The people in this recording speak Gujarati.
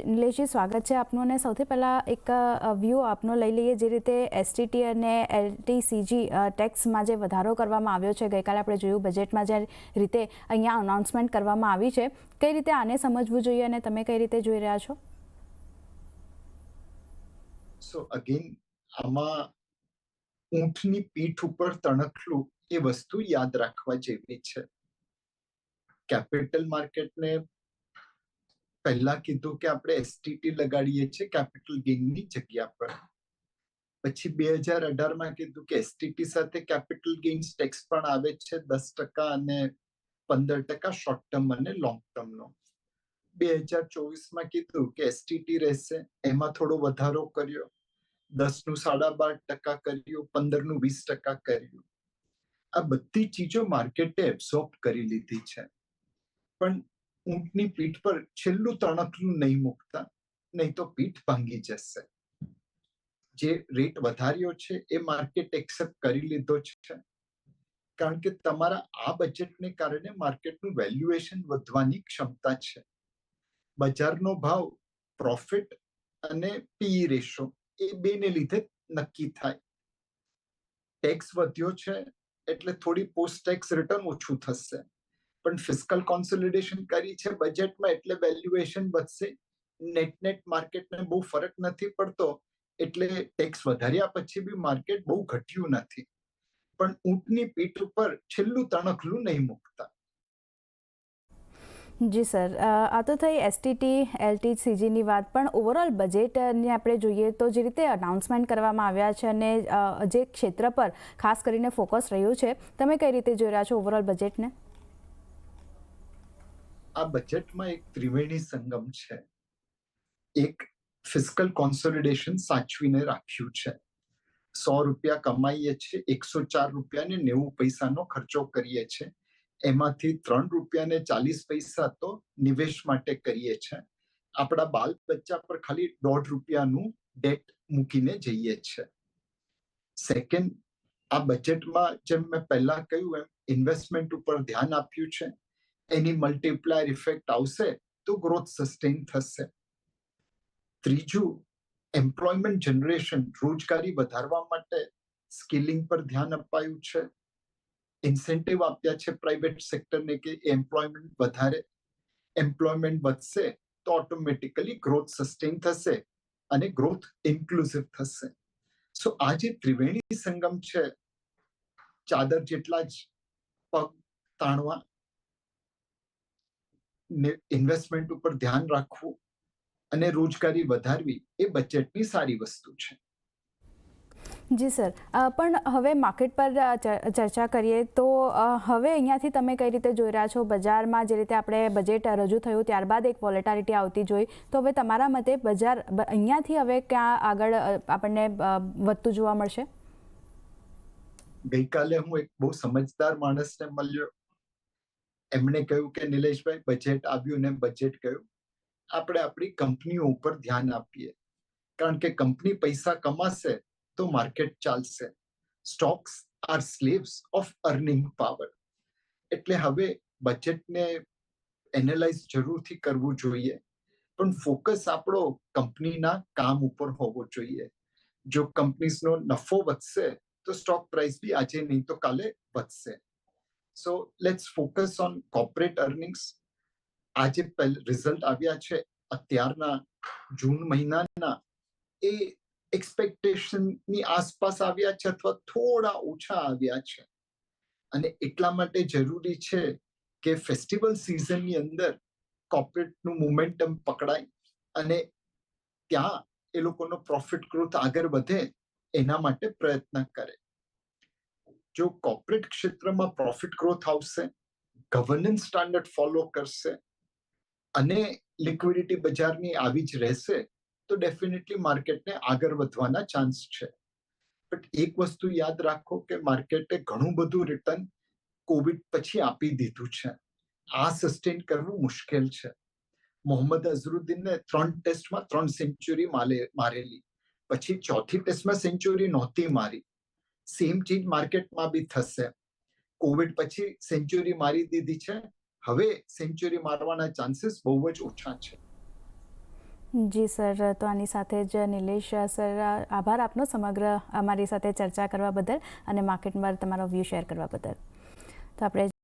નિલેશજી, સ્વાગત છે આપનું. અને સૌથી પહેલાં એક વ્યૂ આપનો લઈ લઈએ. જે રીતે એસટીટી અને એલટીસીજી ટેક્સમાં જે વધારો કરવામાં આવ્યો છે, ગઈકાલે આપણે જોયું બજેટમાં જે રીતે અહીંયા અનાઉન્સમેન્ટ કરવામાં આવી છે, કઈ રીતે આને સમજવું જોઈએ અને તમે કઈ રીતે જોઈ રહ્યા છો? સો અગેન, આમાં ઊંટની પીઠ ઉપર તણખલું એ વસ્તુ યાદ રાખવા જેવી છે. કેપિટલ માર્કેટને પહેલા કીધું કે આપણે એસટીટી લગાડીએ છીએ કેપિટલ ગેઇનની જગ્યા પર. પછી 2018માં કીધું કે એસટીટી સાથે કેપિટલ ગેઇન્સ ટેક્સ પણ આવે છે 10% અને 15% શોર્ટ ટર્મ અને લોંગ ટર્મનો. 2024માં કીધું કે એસટીટી રહેશે, એમાં થોડો વધારો કર્યો, 10નું 12.5% કર્યું, 15નું 20% કર્યું. આ બધી ચીજો માર્કેટે એબ્સોર્બ કરી લીધી છે. પણ ઊંટની પીઠ પર છેલ્લું તણખલું નહીં મૂકતા, નહીં તો પીઠ ભાંગી જશે. જે રેટ વધાર્યો છે એ માર્કેટ એક્સેપ્ટ કરી લીધો છે, કારણ કે તમારા આ બજેટને કારણે માર્કેટનું વેલ્યુએશન વધવાની ક્ષમતા છે. બજારનો ભાવ, પ્રોફિટ અને પીઈ રેશિયો એ બેને લીધે નક્કી થાય. ટેક્સ વધ્યો છે એટલે થોડી પોસ્ટ ટેક્સ રિટર્ન ઓછું થશે, પણ ફિસ્કલ કોન્સોલિડેશન કરી છે બજેટમાં એટલે વેલ્યુએશન વધશે. નેટ માર્કેટને બહુ ફરક નથી પડતો, એટલે ટેક્સ વધાર્યા પછી બી માર્કેટ બહુ ઘટ્યું નથી. પણ ઊંટની પીઠ ઉપર છેલ્લું તણખલું નહીં મૂકતા. જી સર, આ તો થઈ એસટીટી એલટીસીજીની વાત, પણ ઓવરઓલ બજેટને આપણે જોઈએ તો જે રીતે અનાઉન્સમેન્ટ કરવામાં આવ્યા છે અને જે ક્ષેત્ર પર ખાસ કરીને ફોકસ રહ્યું છે, તમે કઈ રીતે જોઈ રહ્યા છો ઓવરઓલ બજેટને? આ બજેટમાં એક ત્રિવેણી સંગમ છે. એક ફિસ્કલ કોન્સોલિડેશન સાચવીને રાખ્યું છે. 100 રૂપિયા કમાઈએ છીએ, 104 રૂપિયા ને 90 પૈસાનો ખર્ચો કરીએ છીએ. એમાંથી 3 રૂપિયા ને 40 પૈસા તો નિવેશ માટે કરીએ છીએ. આપણા બાલ બચ્ચા પર ખાલી 1.5 રૂપિયાનું ડેટ મૂકીને જઈએ છીએ. સેકન્ડ, આ બજેટમાં જેમ મેં પહેલા કહ્યું એમ ઇન્વેસ્ટમેન્ટ ઉપર ધ્યાન આપ્યું છે. એની મલ્ટીપ્લાયર ઇફેક્ટ આવશે તો ગ્રોથ સસ્ટેન થશે. ત્રીજું, એમ્પ્લોયમેન્ટ જનરેશન, રોજગારી વધારવા માટે સ્કિલિંગ પર ધ્યાન અપાયું છે. ઇન્સેન્ટિવ આપ્યા છે પ્રાઇવેટ સેક્ટરને કે એમ્પ્લોયમેન્ટ વધારે. એમ્પ્લોયમેન્ટ વધશે તો ઓટોમેટિકલી ગ્રોથ સસ્ટેન થશે અને ગ્રોથ ઇન્ક્લુઝિવ થશે. સો આ જે ત્રિવેણી સંગમ છે, ચાદર જેટલા જ પગ તાણવા, ઇન્વેસ્ટમેન્ટ ઉપર ધ્યાન રાખવું અને રોજગારી વધારવી એ બજેટની સારી વસ્તુ છે. જી સર, પણ હવે માર્કેટ પર ચર્ચા કરીએ તો હવે અહીંયાથી તમે કઈ રીતે જોઈ રહ્યા છો બજારમાં? જે રીતે આપણે બજેટ રજૂ થયું ત્યારબાદ એક વોલેટાલિટી આવતી જોઈ, તો હવે તમારા મતે બજાર અહીંયાથી હવે ક્યાં આગળ આપણને વધતું જોવા મળશે? ગઈકાલે હું એક બહુ સમજદાર માણસને મળ્યો. એમણે કહ્યું કે નિલેશભાઈ, બજેટ આવ્યું ને બજેટ ગયું, આપણે આપણી કંપનીઓ ઉપર ધ્યાન આપીએ, કારણ કે કંપની પૈસા કમાશે તો માર્કેટ ચાલશે. Stocks are slaves of earning power. એટલે હવે બજેટને એનાલાઇઝ જરૂરથી કરવું જોઈએ, પણ ફોકસ આપણો કંપનીના કામ ઉપર હોવો જોઈએ. જો કંપનીનો નફો વધશે તો સ્ટોક પ્રાઇસ બી આજે નહીં તો કાલે વધશે. So let's focus on corporate earnings. આજે રિઝલ્ટ આવ્યા છે અત્યારના જૂન મહિનાના, એ એક્સપેક્ટેશનની આસપાસ આવ્યા છે અથવા થોડા ઓછા આવ્યા છે. અને એટલા માટે જરૂરી છે કે ફેસ્ટિવલ સિઝનની અંદર કોર્પોરેટનું મોમેન્ટમ પકડાય અને ત્યાં એ લોકોનો પ્રોફિટ ગ્રોથ આગળ વધે એના માટે પ્રયત્ન કરે. જો કોર્પોરેટ ક્ષેત્રમાં પ્રોફિટ ગ્રોથ આવશે, ગવર્નન્સ સ્ટાન્ડર્ડ ફોલો કરશે અને લિક્વિડિટી બજારની આવી જ રહેશે તો ડેફિનેટલી માર્કેટને આગળ વધવાના ચાન્સ છે. બટ એક વસ્તુ યાદ રાખો કે માર્કેટે ઘણું બધું રિટર્ન કોવિડ પછી આપી દીધું છે. આ સસ્ટેન કરવું મુશ્કેલ છે. મોહમ્મદ અઝરુદ્દીનને 3 ટેસ્ટમાં 3 સેન્ચુરી મારેલી, પછી ચોથી ટેસ્ટમાં સેન્ચુરી નહોતી મારી. સેમ ચીજ માર્કેટમાં બી થશે. કોવિડ પછી સેન્ચુરી મારી દીધી છે, હવે સેન્ચુરી મારવાના ચાન્સીસ બહુ જ ઓછા છે. જી સર, તો આની સાથે જ નિલેશ સર, આભાર આપનો સમગ્ર અમારી સાથે ચર્ચા કરવા બદલ અને માર્કેટ પર તમારો વ્યૂ શેર કરવા બદલ. તો આપણે